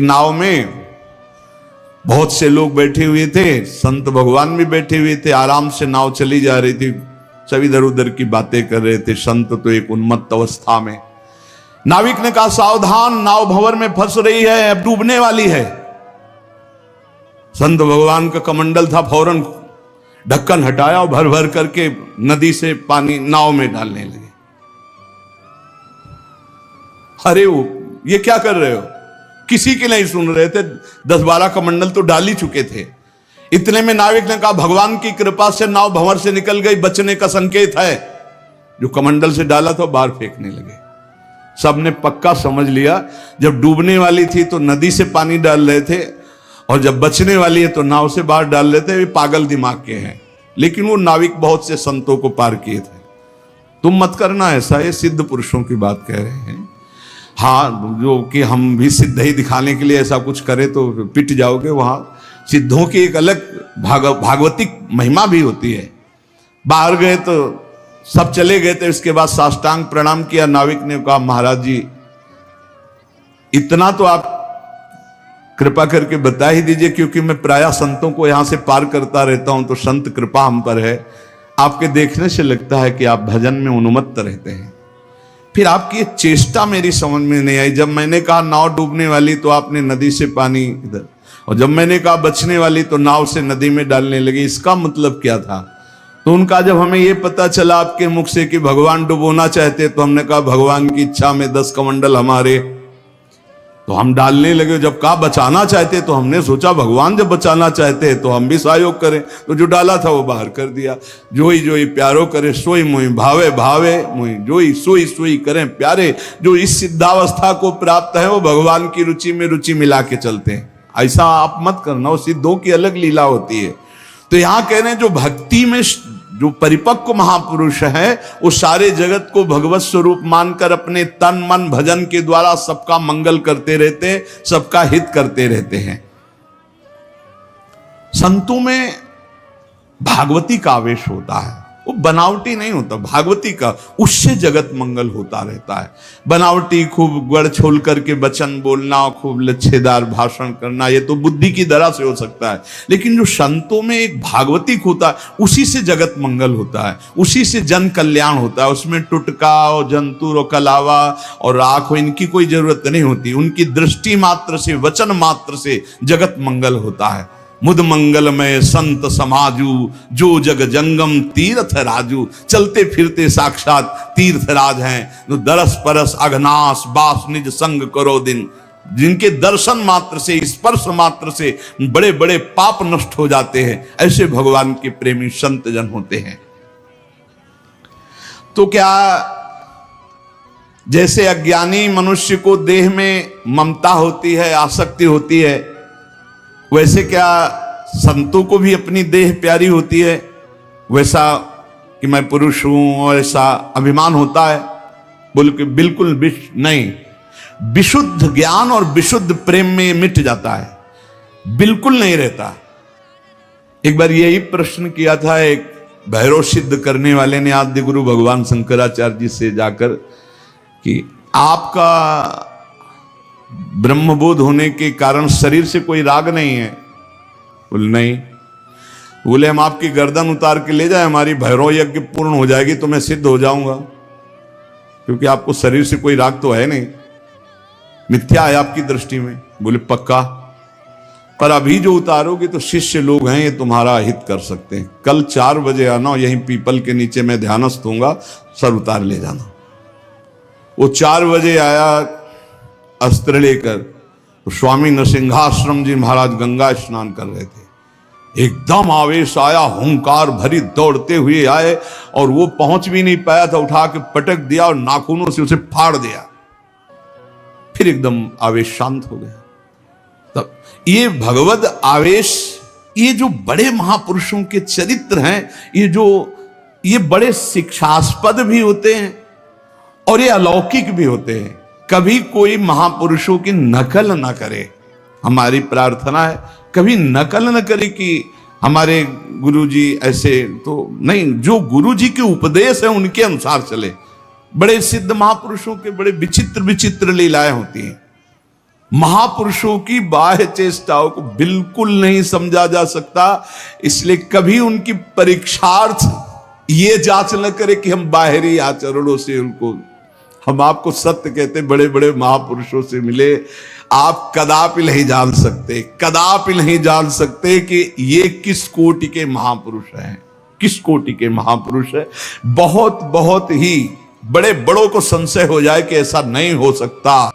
नाव में बहुत से लोग बैठे हुए थे, संत भगवान भी बैठे हुए थे, आराम से नाव चली जा रही थी, सब इधर उधर की बातें कर रहे थे। संत तो एक उन्मत्त अवस्था में। नाविक ने कहा सावधान, नाव भंवर में फंस रही है, अब डूबने वाली है। संत भगवान का कमंडल था, फौरन ढक्कन हटाया और भर भर करके नदी से पानी नाव में डालने लगे। अरे वो ये क्या कर रहे हो? किसी की नहीं सुन रहे थे, 10-12 कमंडल तो डाल ही चुके थे। इतने में नाविक ने कहा भगवान की कृपा से नाव भंवर से निकल गई, बचने का संकेत है। जो कमंडल से डाला था बाहर फेंकने लगे। सबने पक्का समझ लिया, जब डूबने वाली थी तो नदी से पानी डाल रहे थे, और जब बचने वाली है तो नाव से बाहर डाल रहे थे। वे पागल दिमाग के हैं। लेकिन वो नाविक बहुत से संतों को पार किए थे। तुम मत करना ऐसा, ये सिद्ध पुरुषों की बात कह रहे हैं। हाँ, जो कि हम भी सिद्ध ही दिखाने के लिए ऐसा कुछ करें तो पिट जाओगे। वहां सिद्धों की एक अलग भागवतिक महिमा भी होती है। बाहर गए तो सब चले गए थे, इसके बाद साष्टांग प्रणाम किया। नाविक ने कहा महाराज जी, इतना तो आप कृपा करके बता ही दीजिए, क्योंकि मैं प्रायः संतों को यहां से पार करता रहता हूं, तो संत कृपा हम पर है। आपके देखने से लगता है कि आप भजन में उन्मत्त रहते हैं। फिर आपकी ये चेष्टा मेरी समझ में नहीं आई। जब मैंने कहा नाव डूबने वाली तो आपने नदी से पानी इधर, और जब मैंने कहा बचने वाली तो नाव से नदी में डालने लगे। इसका मतलब क्या था? तो उनका जब हमें ये पता चला आपके मुख से कि भगवान डुबोना चाहते, तो हमने कहा भगवान की इच्छा में 10 कमंडल हमारे, तो हम डालने लगे। जब कहा बचाना चाहते तो हमने सोचा भगवान जब बचाना चाहते हैं तो हम भी सहयोग करें। तो जो डाला था वो बाहर कर दिया। जोई जोई प्यारो करे सोई मोई, भावे भावे मोई, जोई सोई सोई करें प्यारे। जो इस सिद्धावस्था को प्राप्त है वो भगवान की रुचि में रुचि मिला के चलते हैं। ऐसा आप मत करना, वो सिद्धों की अलग लीला होती है। तो यहां कह रहे हैं जो भक्ति में जो परिपक्व महापुरुष है वो सारे जगत को भगवत स्वरूप मानकर अपने तन मन भजन के द्वारा सबका मंगल करते रहते, सबका हित करते रहते हैं। संतों में भागवती का आवेश होता है, वो बनावटी नहीं होता। भागवती का, उससे जगत मंगल होता रहता है। बनावटी खूब गड़ छोल करके वचन बोलना, खूब लच्छेदार भाषण करना, ये तो बुद्धि की दरा से हो सकता है। लेकिन जो संतों में एक भागवतिक होता है, उसी से जगत मंगल होता है, उसी से जन कल्याण होता है। उसमें टुटका और जंतुर और कलावा और राख हो, इनकी कोई जरूरत नहीं होती। उनकी दृष्टि मात्र से, वचन मात्र से जगत मंगल होता है। मुद मंगलमय संत समाजू, जो जग जंगम तीर्थ राजू। चलते फिरते साक्षात तीर्थराज हैं। जो दरस परस अघनाश बास निज संग करो दिन। जिनके दर्शन मात्र से, स्पर्श मात्र से बड़े बड़े पाप नष्ट हो जाते हैं, ऐसे भगवान के प्रेमी संत जन होते हैं। तो क्या जैसे अज्ञानी मनुष्य को देह में ममता होती है, आसक्ति होती है, वैसे क्या संतों को भी अपनी देह प्यारी होती है? वैसा कि मैं पुरुष हूं और ऐसा अभिमान होता है? बोल के बिल्कुल नहीं। विशुद्ध ज्ञान और विशुद्ध प्रेम में मिट जाता है, बिल्कुल नहीं रहता। एक बार यही प्रश्न किया था एक भैरव सिद्ध करने वाले ने आद्य गुरु भगवान शंकराचार्य जी से जाकर कि आपका ब्रह्मबोध होने के कारण शरीर से कोई राग नहीं है? बोले नहीं। बोले हम आपकी गर्दन उतार के ले जाए, हमारी भैरव यज्ञ पूर्ण हो जाएगी तो मैं सिद्ध हो जाऊंगा, क्योंकि आपको शरीर से कोई राग तो है नहीं, मिथ्या है आपकी दृष्टि में। बोले पक्का, पर अभी जो उतारोगे तो शिष्य लोग हैं, ये तुम्हारा हित कर सकते हैं। कल 4 बजे आना, यहीं पीपल के नीचे मैं ध्यानस्थ होऊंगा, सर उतार ले जाना। वो 4 बजे आया अस्त्र लेकर, तो स्वामी नरसिंहाश्रम जी महाराज गंगा स्नान कर रहे थे। एकदम आवेश आया, हुंकार भरी दौड़ते हुए आए, और वो पहुंच भी नहीं पाया था, उठा के पटक दिया और नाखूनों से उसे फाड़ दिया। फिर एकदम आवेश शांत हो गया। तब ये भगवद आवेश, ये जो बड़े महापुरुषों के चरित्र हैं, ये बड़े शिक्षास्पद भी होते हैं और ये अलौकिक भी होते हैं। कभी कोई महापुरुषों की नकल ना करे, हमारी प्रार्थना है। कभी नकल न करे कि हमारे गुरुजी ऐसे, तो नहीं, जो गुरुजी के उपदेश है उनके अनुसार चले। बड़े सिद्ध महापुरुषों के बड़े विचित्र विचित्र लीलाएं होती हैं। महापुरुषों की बाह्य चेष्टाओं को बिल्कुल नहीं समझा जा सकता। इसलिए कभी उनकी परीक्षार्थ ये जांच न करे कि हम बाहरी आचरणों से उनको, हम आपको सत्य कहते, बड़े बड़े महापुरुषों से मिले, आप कदापि नहीं जान सकते, कदापि नहीं जान सकते कि ये किस कोटि के महापुरुष हैं, किस कोटि के महापुरुष है। बहुत बहुत ही बड़े बड़ों को संशय हो जाए कि ऐसा नहीं हो सकता।